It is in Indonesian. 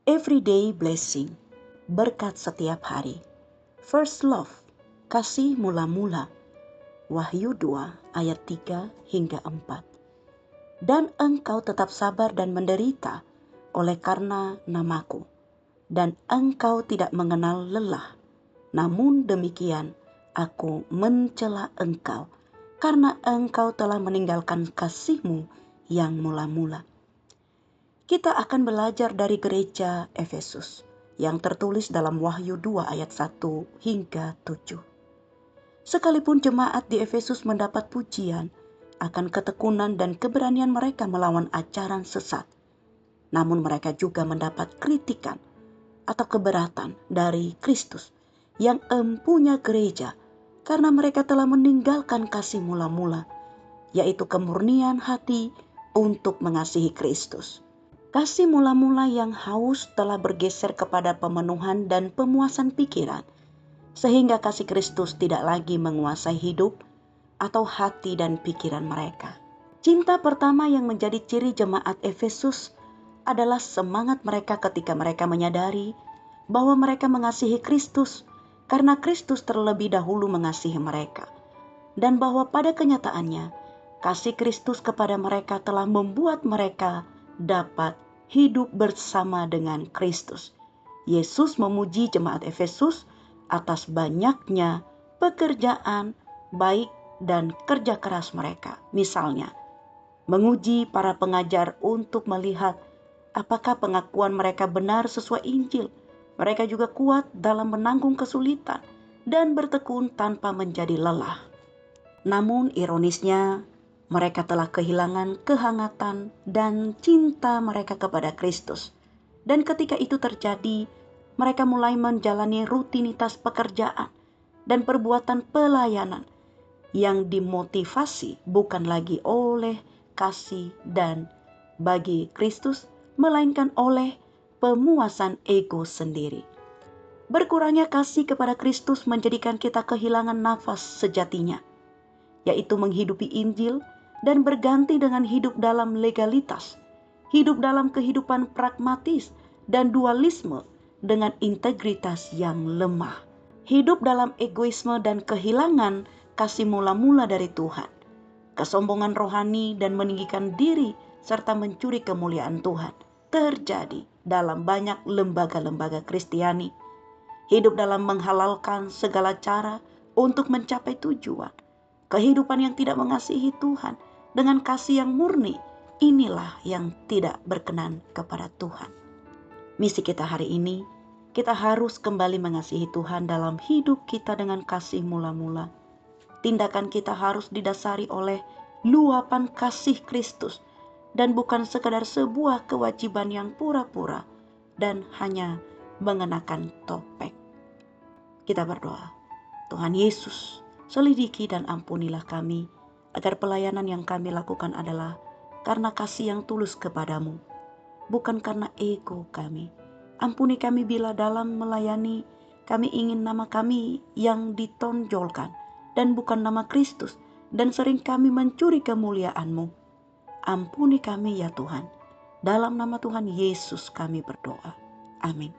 Everyday blessing, berkat setiap hari. First love, kasih mula-mula. Wahyu 2 ayat 3 hingga 4. Dan engkau tetap sabar dan menderita oleh karena namaku. Dan engkau tidak mengenal lelah. Namun demikian aku mencela engkau karena engkau telah meninggalkan kasihmu yang mula-mula. Kita akan belajar dari gereja Efesus yang tertulis dalam Wahyu 2 ayat 1 hingga 7. Sekalipun jemaat di Efesus mendapat pujian akan ketekunan dan keberanian mereka melawan ajaran sesat, namun mereka juga mendapat kritikan atau keberatan dari Kristus yang empunya gereja karena mereka telah meninggalkan kasih mula-mula, yaitu kemurnian hati untuk mengasihi Kristus. Kasih mula-mula yang haus telah bergeser kepada pemenuhan dan pemuasan pikiran, sehingga kasih Kristus tidak lagi menguasai hidup atau hati dan pikiran mereka. Cinta pertama yang menjadi ciri jemaat Efesus adalah semangat mereka ketika mereka menyadari bahwa mereka mengasihi Kristus karena Kristus terlebih dahulu mengasihi mereka, dan bahwa pada kenyataannya kasih Kristus kepada mereka telah membuat mereka dapat hidup bersama dengan Kristus. Yesus memuji jemaat Efesus atas banyaknya pekerjaan baik dan kerja keras mereka. Misalnya, menguji para pengajar untuk melihat apakah pengakuan mereka benar sesuai Injil. Mereka juga kuat dalam menanggung kesulitan dan bertekun tanpa menjadi lelah. Namun ironisnya, mereka telah kehilangan kehangatan dan cinta mereka kepada Kristus. Dan ketika itu terjadi, mereka mulai menjalani rutinitas pekerjaan dan perbuatan pelayanan yang dimotivasi bukan lagi oleh kasih dan bagi Kristus, melainkan oleh pemuasan ego sendiri. Berkurangnya kasih kepada Kristus menjadikan kita kehilangan nafas sejatinya, yaitu menghidupi Injil dan berganti dengan hidup dalam legalitas, hidup dalam kehidupan pragmatis dan dualisme dengan integritas yang lemah, hidup dalam egoisme dan kehilangan kasih mula-mula dari Tuhan, kesombongan rohani dan meninggikan diri serta mencuri kemuliaan Tuhan terjadi dalam banyak lembaga-lembaga Kristiani, hidup dalam menghalalkan segala cara untuk mencapai tujuan. Kehidupan yang tidak mengasihi Tuhan dengan kasih yang murni, inilah yang tidak berkenan kepada Tuhan. Misi kita hari ini, kita harus kembali mengasihi Tuhan dalam hidup kita dengan kasih mula-mula. Tindakan kita harus didasari oleh luapan kasih Kristus dan bukan sekadar sebuah kewajiban yang pura-pura dan hanya mengenakan topeng. Kita berdoa. Tuhan Yesus, selidiki dan ampunilah kami, agar pelayanan yang kami lakukan adalah karena kasih yang tulus kepadamu, bukan karena ego kami. Ampuni kami bila dalam melayani kami ingin nama kami yang ditonjolkan dan bukan nama Kristus, dan sering kami mencuri kemuliaan-Mu. Ampuni kami ya Tuhan. Dalam nama Tuhan Yesus kami berdoa. Amin.